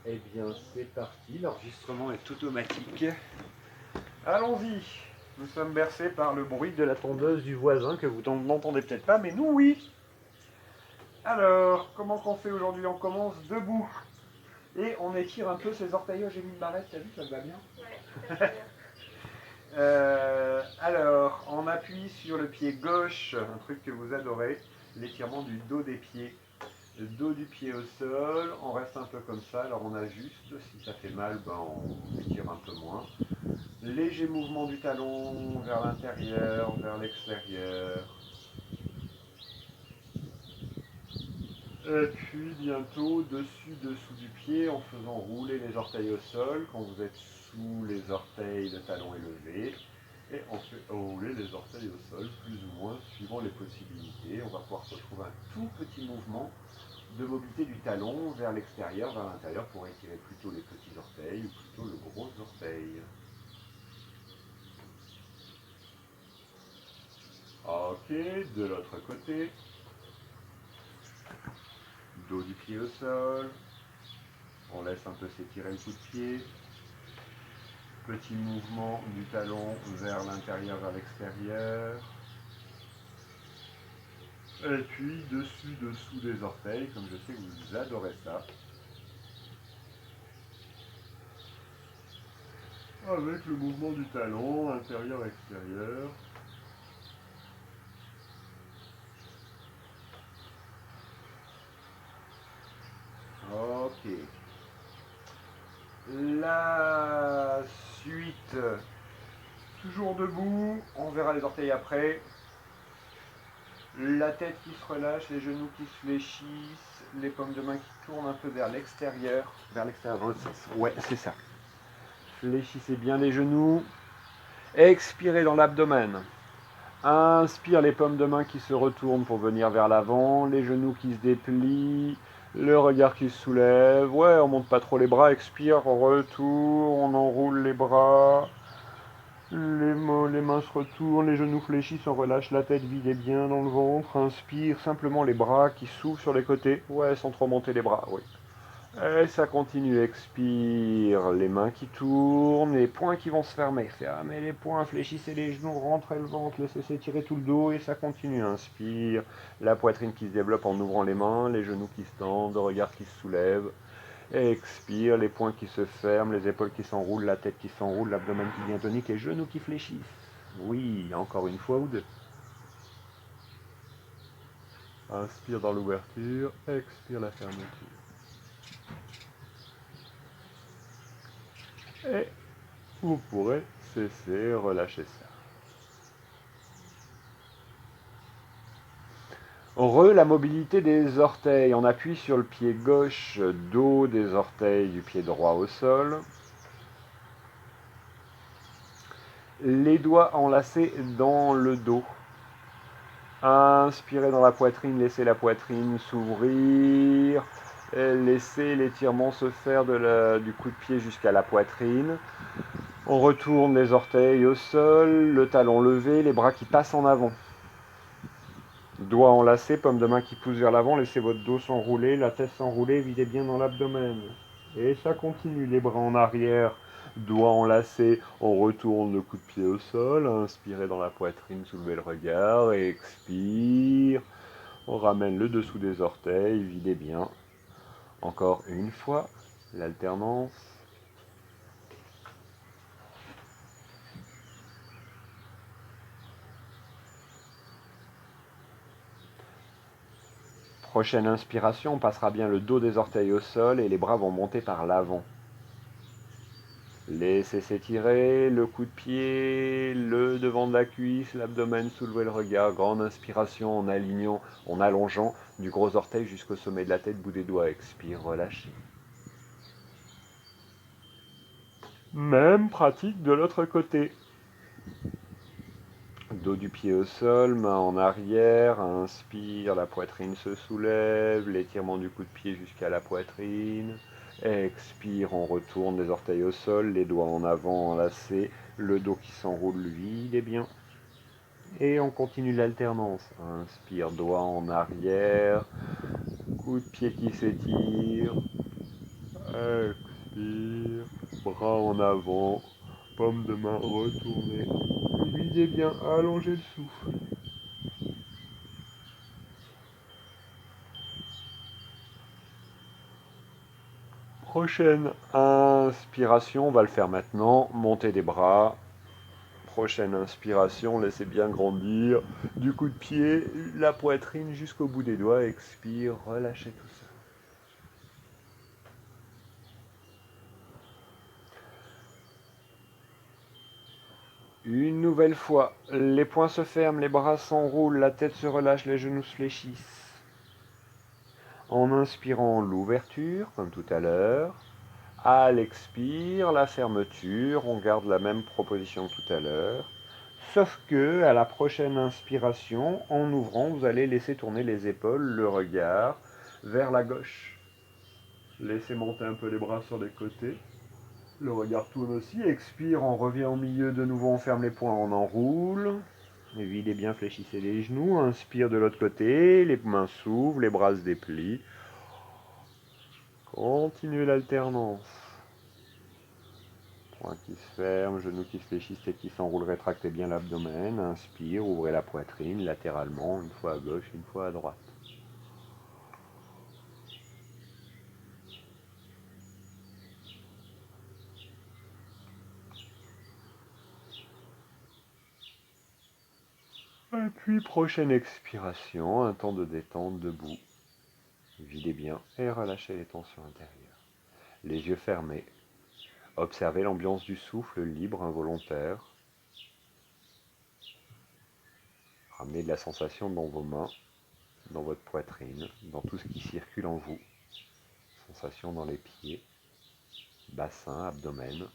Eh bien, c'est parti, l'enregistrement est automatique. Allons-y. Nous sommes bercés par le bruit de la tondeuse du voisin que vous n'entendez peut-être pas, mais nous, oui. Alors, comment qu'on fait aujourd'hui? On commence debout. Et on étire un peu ses orteils. Oh, j'ai mis une barrette, t'as vu, ça te va bien? Ouais, alors, on appuie sur le pied gauche, un truc que vous adorez, l'étirement du dos des pieds. Le dos du pied au sol, on reste un peu comme ça, alors on ajuste, si ça fait mal, ben on étire un peu moins. Léger mouvement du talon vers l'intérieur, vers l'extérieur. Et puis bientôt dessous du pied en faisant rouler les orteils au sol. Quand vous êtes sous les orteils, le talon est levé. Et on fait rouler les orteils au sol, plus ou moins, suivant les possibilités. On va pouvoir se retrouver un tout petit mouvement de mobilité du talon vers l'extérieur, vers l'intérieur, pour étirer plutôt les petits orteils ou plutôt le gros orteil. Ok, de l'autre côté. Dos du pied au sol. On laisse un peu s'étirer le coup de pied. Petit mouvement du talon vers l'intérieur, vers l'extérieur. Et puis dessous des orteils, comme je sais que vous adorez ça. Avec le mouvement du talon, intérieur-extérieur. Ok. La suite, toujours debout, on verra les orteils après. La tête qui se relâche, les genoux qui se fléchissent, les paumes de main qui tournent un peu vers l'extérieur. Vers l'extérieur, ouais, c'est ça. Fléchissez bien les genoux. Expirez dans l'abdomen. Inspire, les paumes de main qui se retournent pour venir vers l'avant, les genoux qui se déplient, le regard qui se soulève. Ouais, on monte pas trop les bras, expire, retour, on enroule les bras. Les mains se retournent, les genoux fléchissent, on relâche la tête, vide et bien dans le ventre. Inspire, simplement les bras qui s'ouvrent sur les côtés. Ouais, sans trop monter les bras, oui. Et ça continue, expire, les mains qui tournent, les poings qui vont se fermer. Fermez les poings, fléchissez les genoux, rentrez le ventre, laissez s'étirer tout le dos et ça continue. Inspire, la poitrine qui se développe en ouvrant les mains, les genoux qui se tendent, le regard qui se soulève. Expire, les poings qui se ferment, les épaules qui s'enroulent, la tête qui s'enroule, l'abdomen qui devient tonique, les genoux qui fléchissent. Oui, encore une fois ou deux. Inspire dans l'ouverture, expire la fermeture. Et vous pourrez cesser, relâcher ça. La mobilité des orteils. On appuie sur le pied gauche, dos des orteils du pied droit au sol. Les doigts enlacés dans le dos. Inspirez dans la poitrine, laissez la poitrine s'ouvrir. Laissez l'étirement se faire du coup de pied jusqu'à la poitrine. On retourne les orteils au sol, le talon levé, les bras qui passent en avant. Doigts enlacés, paume de main qui pousse vers l'avant, laissez votre dos s'enrouler, la tête s'enrouler, videz bien dans l'abdomen. Et ça continue, les bras en arrière, doigts enlacés, on retourne le coup de pied au sol, inspirez dans la poitrine, soulevez le regard, expire, on ramène le dessous des orteils, videz bien. Encore une fois, l'alternance. Prochaine inspiration, on passera bien le dos des orteils au sol et les bras vont monter par l'avant. Laissez s'étirer, le coup de pied, le devant de la cuisse, l'abdomen, soulevez le regard, grande inspiration en alignant, en allongeant du gros orteil jusqu'au sommet de la tête, bout des doigts, expire, relâchez. Même pratique de l'autre côté. Dos du pied au sol, main en arrière, inspire, la poitrine se soulève, l'étirement du coup de pied jusqu'à la poitrine. Expire, on retourne les orteils au sol, les doigts en avant enlacés, le dos qui s'enroule vide et bien. Et on continue l'alternance. Inspire, doigt en arrière, coup de pied qui s'étire. Expire. Bras en avant. Paume de main retournée. Videz bien, allongez le souffle. Prochaine inspiration, on va le faire maintenant. Montez des bras. Prochaine inspiration, laissez bien grandir. Du coup de pied, la poitrine jusqu'au bout des doigts. Expire, relâchez tout ça. Une nouvelle fois, les poings se ferment, les bras s'enroulent, la tête se relâche, les genoux se fléchissent. En inspirant, l'ouverture, comme tout à l'heure. À l'expire, la fermeture, on garde la même proposition que tout à l'heure. Sauf que, à la prochaine inspiration, en ouvrant, vous allez laisser tourner les épaules, le regard vers la gauche. Laissez monter un peu les bras sur les côtés. Le regard tourne aussi. Expire, on revient au milieu de nouveau, on ferme les poings, on enroule. Videz bien, fléchissez les genoux. Inspire de l'autre côté, les mains s'ouvrent, les bras se déplient. Continuez l'alternance. Poings qui se ferment, genoux qui se fléchissent, tête qui s'enroule, rétractez bien l'abdomen. Inspire, ouvrez la poitrine latéralement, une fois à gauche, une fois à droite. Et puis prochaine expiration, un temps de détente debout. Videz bien et relâchez les tensions intérieures. Les yeux fermés. Observez l'ambiance du souffle libre, involontaire. Ramenez de la sensation dans vos mains, dans votre poitrine, dans tout ce qui circule en vous. Sensation dans les pieds, bassin, abdomen.